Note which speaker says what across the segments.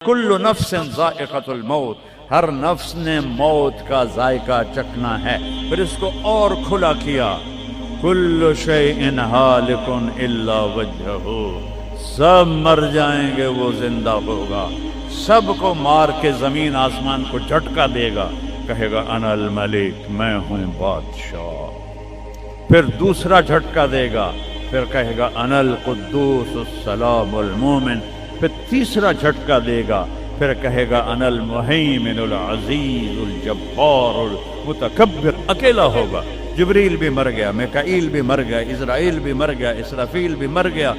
Speaker 1: کل نفس ذائقۃ الموت، ہر نفس نے موت کا ذائقہ چکھنا ہے۔ پھر اس کو اور کھلا کیا، کل شیء ہالک الا وجہہ، سب مر جائیں گے وہ زندہ ہوگا، سب کو مار کے زمین آسمان کو جھٹکا دے گا، کہے گا انا الملک، میں ہوں بادشاہ۔ پھر دوسرا جھٹکا دے گا، پھر کہے گا انا القدوس السلام المومن۔ پھر تیسرا جھٹکا دے گا، پھر کہے گا انا المہیمن العزیز الجبار المتکبر۔ اکیلا ہوگا، جبریل بھی مر گیا، میکائیل بھی مر گیا، اسرائیل بھی مر گیا، اسرافیل بھی مر گیا،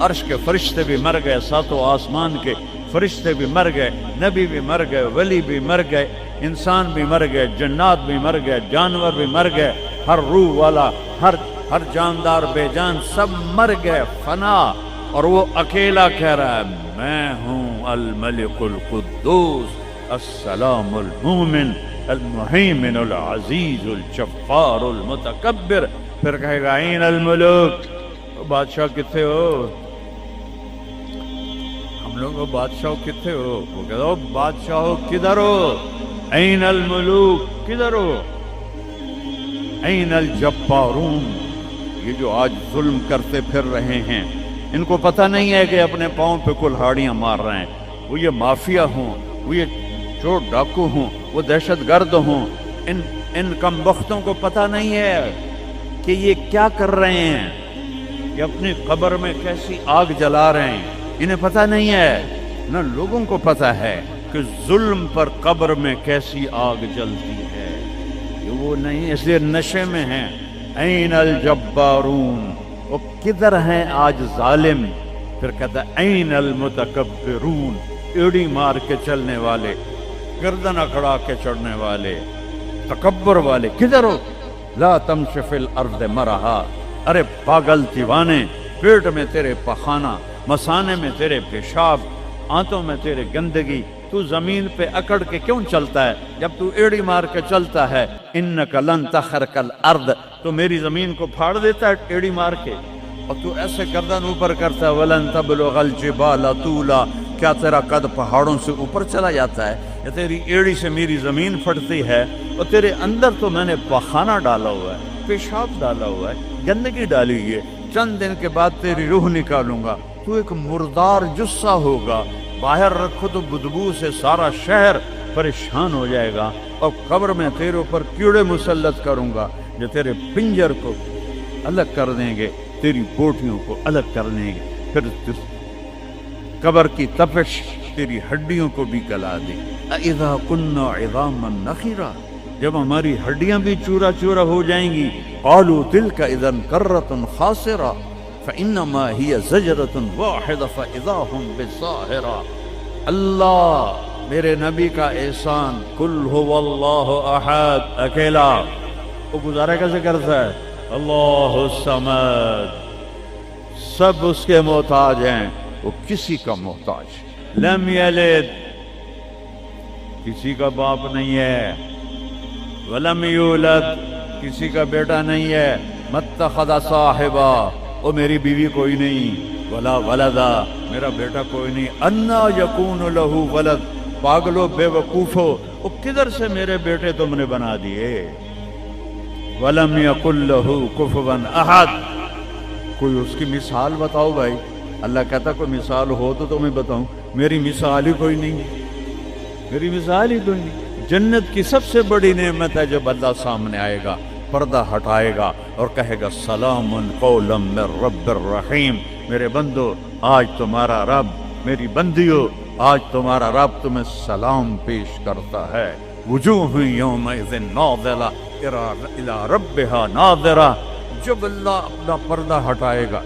Speaker 1: عرش کے فرشتے بھی مر گئے، ساتوں آسمان کے فرشتے بھی مر گئے، نبی بھی مر گئے، ولی بھی مر گئے، انسان بھی مر گئے، جنات بھی مر گئے، جانور بھی مر گئے، ہر روح والا، ہر جاندار بے جان سب مر گئے، فنا۔ اور وہ اکیلا کہہ رہا ہے میں ہوں الملک القدوس السلام المومن المہیمن العزیز الجبار المتکبر۔ پھر کہے گا این الملوک، بادشاہ کتنے ہو؟ ہم لوگ بادشاہ کتنے ہو؟ وہ کہتا ہو بادشاہ ہو کدھر ہو؟ این الملوک، کدھر ہو؟ این الجبارون، یہ جو آج ظلم کرتے پھر رہے ہیں، ان کو پتہ نہیں ہے کہ اپنے پاؤں پہ کلہاڑیاں مار رہے ہیں، وہ یہ مافیا ہوں، وہ یہ چور ڈاکو ہوں، وہ دہشت گرد ہوں، ان کم بختوں کو پتہ نہیں ہے کہ یہ کیا کر رہے ہیں، یہ اپنی قبر میں کیسی آگ جلا رہے ہیں، انہیں پتہ نہیں ہے۔ نہ لوگوں کو پتہ ہے کہ ظلم پر قبر میں کیسی آگ جلتی ہے، یہ وہ نہیں، اس لیے نشے میں ہیں۔ این الجبارون، وہ کدھر ہیں آج ظالم؟ پھر کہتا ہے این المتکبرون، ایڑی مار کے چلنے والے، گردن اکڑا کے چڑھنے والے، تکبر والے، کدھر ہو؟ لا تمشی فی الارض مرحا، ارے پاگل دیوانے، پیٹ میں تیرے پخانہ، مثانے میں تیرے پیشاب، آنتوں میں تیرے گندگی، تو زمین پہ اکڑ کے کیوں چلتا ہے جب تو ایڑی مار کے چلتا ہے؟ انک لن تخرق الارض، تو میری زمین کو پھاڑ دیتا ہے ایڑی مار کے، اور تو ایسے گردن اوپر کرتا ہے۔ ولن تبلغ الجبال طولا، کیا تیرا قد پہاڑوں سے اوپر چلا جاتا ہے؟ یا تیری ایڑی سے میری زمین پھٹتی ہے؟ اور تیرے اندر تو میں نے پخانہ ڈالا ہوا ہے، پیشاب ڈالا ہوا ہے، گندگی ڈالی ہوئی ہے، چند دن کے بعد تیری روح نکالوں گا، تو ایک مردار جثہ ہوگا، باہر رکھو تو بدبو سے سارا شہر پریشان ہو جائے گا، اور قبر میں تیرے اوپر کیڑے مسلط کروں گا جو تیرے پنجر کو الگ کر دیں گے، تیری بوٹیوں کو الگ کر دیں گے، پھر قبر کی تپش تیری ہڈیوں کو بھی گلا دے۔ اذا كنا عظاما نخرا، جب ہماری ہڈیاں بھی چورا چورا ہو جائیں گی، قالوا تلك اذا كرة خاسرة فانما هي زجرة واحدة فاذا هم بالساهرة۔ اللہ میرے نبی کا احسان، کل هو اللہ احد، اکیلا، وہ گزارا کیسے کرتا ہے؟ اللہ الصمد، سب اس کے محتاج ہیں، وہ کسی کا محتاج، لم یلد، کسی کا باپ نہیں ہے، ولم یولد، کسی کا بیٹا نہیں ہے، متخذ صاحبہ، وہ میری بیوی کوئی نہیں، ولا ولدا، میرا بیٹا کوئی نہیں، انا یکون لہ ولد، پاگلو بے وقوفو، وہ کدھر سے میرے بیٹے تم نے بنا دیے؟ ولم یکن لہ کفوا احد، کوئی اس کی مثال بتاؤ بھائی۔ اللہ کہتا کوئی مثال ہو تو تمہیں بتاؤں، میری مثال ہی کوئی نہیں، میری مثال ہی کوئی نہیں۔ جنت کی سب سے بڑی نعمت ہے جب اللہ سامنے آئے گا، پردہ ہٹائے گا اور کہے گا سلام قولا من رب الرحیم، میرے بندو آج تمہارا رب، میری بندیو آج تمہارا رب تمہیں سلام پیش کرتا ہے۔ وجوہ یومئذ ناظرہ الی ربہا ناظرہ، جب اللہ اپنا پردہ ہٹائے گا،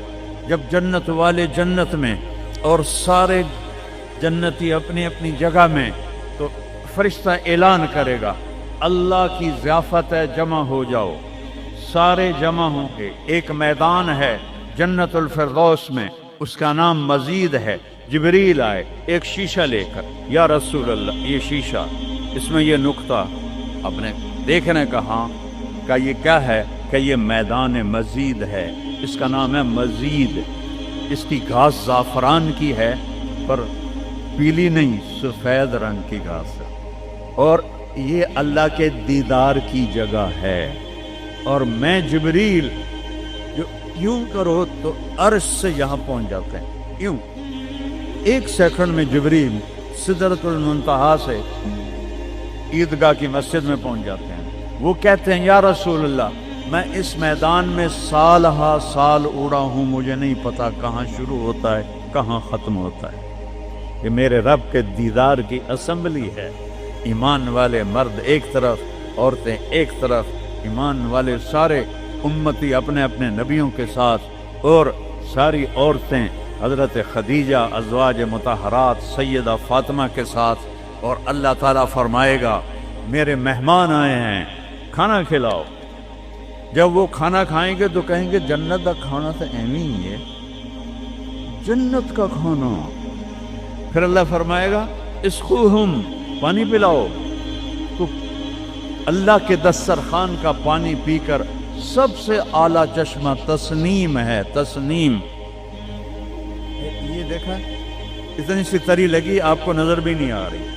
Speaker 1: جب جنت والے جنت میں اور سارے جنتی اپنی اپنی جگہ میں، تو فرشتہ اعلان کرے گا اللہ کی ضیافت ہے، جمع ہو جاؤ، سارے جمع ہوں گے۔ ایک میدان ہے جنت الفردوس میں، اس کا نام مزید ہے۔ جبریل آئے ایک شیشہ لے کر، یا رسول اللہ یہ شیشہ، اس میں یہ نقطہ، اپنے دیکھنے کا، ہاں کہ یہ کیا ہے؟ کہ یہ میدان مزید ہے، اس کا نام ہے مزید، اس کی گھاس زعفران کی ہے، پر پیلی نہیں، سفید رنگ کی گھاس ہے، اور یہ اللہ کے دیدار کی جگہ ہے۔ اور میں جبریل جو یوں کرو تو عرش سے یہاں پہنچ جاتے ہیں، یوں 1 سیکنڈ میں جبریل سدرۃ المنتہا سے عیدگاہ کی مسجد میں پہنچ جاتے ہیں۔ وہ کہتے ہیں یا رسول اللہ، میں اس میدان میں سال ہا سال اڑا ہوں، مجھے نہیں پتا کہاں شروع ہوتا ہے کہاں ختم ہوتا ہے۔ یہ میرے رب کے دیدار کی اسمبلی ہے، ایمان والے مرد ایک طرف، عورتیں ایک طرف، ایمان والے سارے امتی اپنے اپنے نبیوں کے ساتھ، اور ساری عورتیں حضرت خدیجہ ازواج مطہرات سیدہ فاطمہ کے ساتھ۔ اور اللہ تعالیٰ فرمائے گا میرے مہمان آئے ہیں، کھانا کھلاؤ۔ جب وہ کھانا کھائیں گے تو کہیں گے جنت کا کھانا تو ایویں ہی ہے، جنت کا کھانا۔ پھر اللہ فرمائے گا اسقوہم، پانی پلاؤ۔ تو اللہ کے دسترخوان کا پانی پی کر سب سے اعلیٰ چشمہ تسنیم ہے، تسنیم۔ یہ دیکھا اتنی سی تری لگی، آپ کو نظر بھی نہیں آ رہی،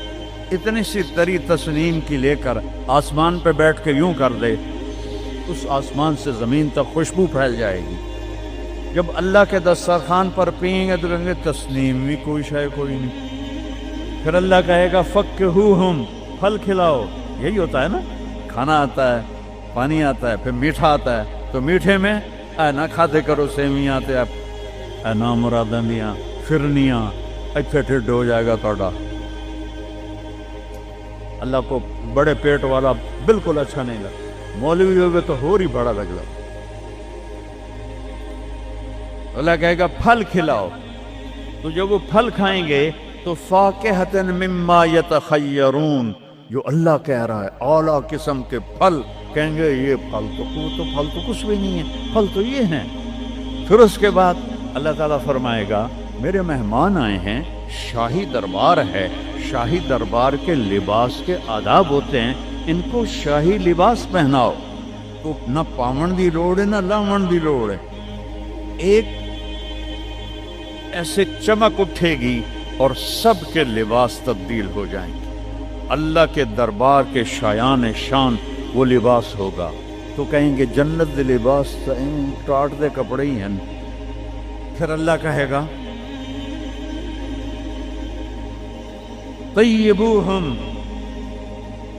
Speaker 1: اتنی سی تری تسنیم کی لے کر آسمان پہ بیٹھ کے یوں کر دے، اس آسمان سے زمین تک خوشبو پھیل جائے گی۔ جب اللہ کے دسترخوان پر پئیں گے تو کہیں گے تسنیم بھی کوئی شے کوئی نہیں۔ پھر اللہ کہے گا فکہوہم، پھل کھلاؤ۔ یہی ہوتا ہے نا، کھانا آتا ہے، پانی آتا ہے، پھر میٹھا آتا ہے، تو میٹھے میں اے نہ کھاتے کرو سیویاں تے اے نہ مراداں دیاں فرنیاں، اچھا ٹھڈ ہو جائے گا توڑا۔ اللہ کو بڑے پیٹ والا بالکل اچھا نہیں لگتا، مولوی ہوگے تو اور ہی بڑا لگ رہا۔ اللہ کہے گا پھل کھلاؤ، تو جب وہ پھل کھائیں گے تو فاکہۃ مما یتخیرون، جو اللہ کہہ رہا ہے اعلیٰ قسم کے پھل، کہیں گے یہ پھل تو کچھ بھی نہیں ہے، پھل تو یہ ہیں۔ پھر اس کے بعد اللہ تعالیٰ فرمائے گا میرے مہمان آئے ہیں، شاہی دربار ہے، شاہی دربار کے لباس کے آداب ہوتے ہیں، ان کو شاہی لباس پہناؤ۔ تو نہ پاون دی لوڑ ہے نہ لاون دی لوڑ ہے، ایک ایسے چمک اٹھے گی اور سب کے لباس تبدیل ہو جائیں گے۔ اللہ کے دربار کے شایان شان وہ لباس ہوگا، تو کہیں گے جنت دے لباس ٹاٹ دے کپڑے ہی ہیں۔ پھر اللہ کہے گا طیبوہم،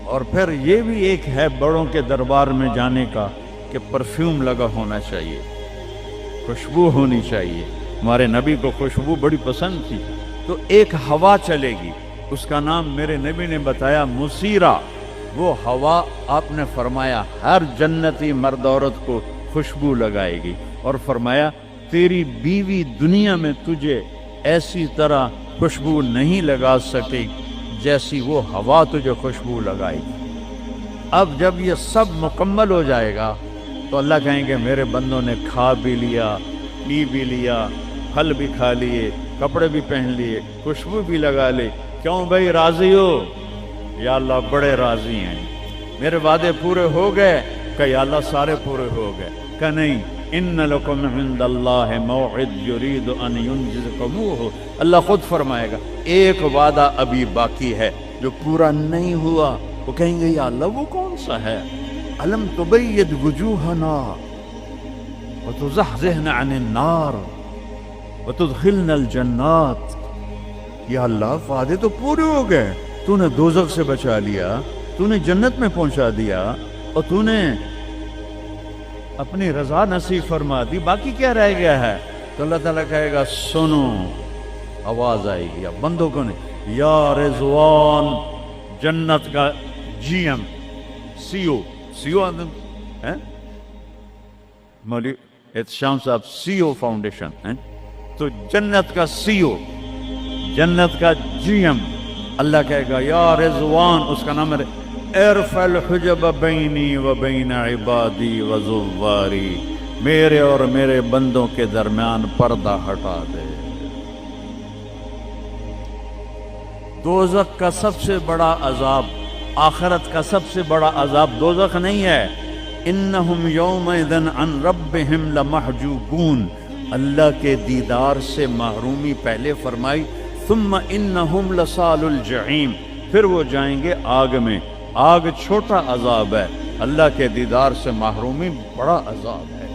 Speaker 1: اور پھر یہ بھی ایک ہے بڑوں کے دربار میں جانے کا کہ پرفیوم لگا ہونا چاہیے، خوشبو ہونی چاہیے۔ ہمارے نبی کو خوشبو بڑی پسند تھی، تو ایک ہوا چلے گی، اس کا نام میرے نبی نے بتایا مسیرہ۔ وہ ہوا آپ نے فرمایا ہر جنتی مرد عورت کو خوشبو لگائے گی، اور فرمایا تیری بیوی دنیا میں تجھے ایسی طرح خوشبو نہیں لگا سکے جیسی وہ ہوا تجھے خوشبو لگائے گی۔ اب جب یہ سب مکمل ہو جائے گا تو اللہ کہیں گے میرے بندوں نے کھا بھی لیا، پی بھی لیا، پھل بھی کھا لیے، کپڑے بھی پہن لیے، خوشبو بھی لگا لی، کیوں بھائی راضی ہو؟ یا اللہ بڑے راضی ہیں، میرے وعدے پورے ہو گئے؟ کہ یا اللہ سارے پورے ہو گئے؟ کہ نہیں، ان لکم عند اللہ موعد یرید ان ینجزکموہ، اللہ خود فرمائے گا ایک وعدہ ابھی باقی ہے جو پورا نہیں ہوا۔ وہ کہیں گے یا اللہ وہ کون سا ہے؟ الم تبید وجوہنا وتزحزحنا عن النار وتدخلنا الجنات۔ یا اللہ وعدے تو پورے ہو گئے، تو نے دوزخ سے بچا لیا، تو نے جنت میں پہنچا دیا، اور تو نے اپنی رضا نصیب فرما دی، باقی کیا رہ گیا ہے؟ تو اللہ تعالیٰ کہے گا سنو، آواز آئے گی، بندوں کو نہیں، یا رضوان، جنت کا جی ایم سی او مولوی احتشام صاحب سی او فاؤنڈیشن، تو جنت کا سی او، جنت کا جی ایم، اللہ کہے گا یا رضوان، اس کا نام ہے ارفع الحجب بینی و بین عبادی و زواری، میرے اور میرے بندوں کے درمیان پردہ ہٹا دے۔ دوزخ کا سب سے بڑا عذاب، آخرت کا سب سے بڑا عذاب دوزخ نہیں ہے، انہم یومئذ عن ربہم لمحجوبون، اللہ کے دیدار سے محرومی پہلے فرمائی، ثم انہم لصال الجحیم، پھر وہ جائیں گے آگ میں۔ آگ چھوٹا عذاب ہے، اللہ کے دیدار سے محرومی بڑا عذاب ہے۔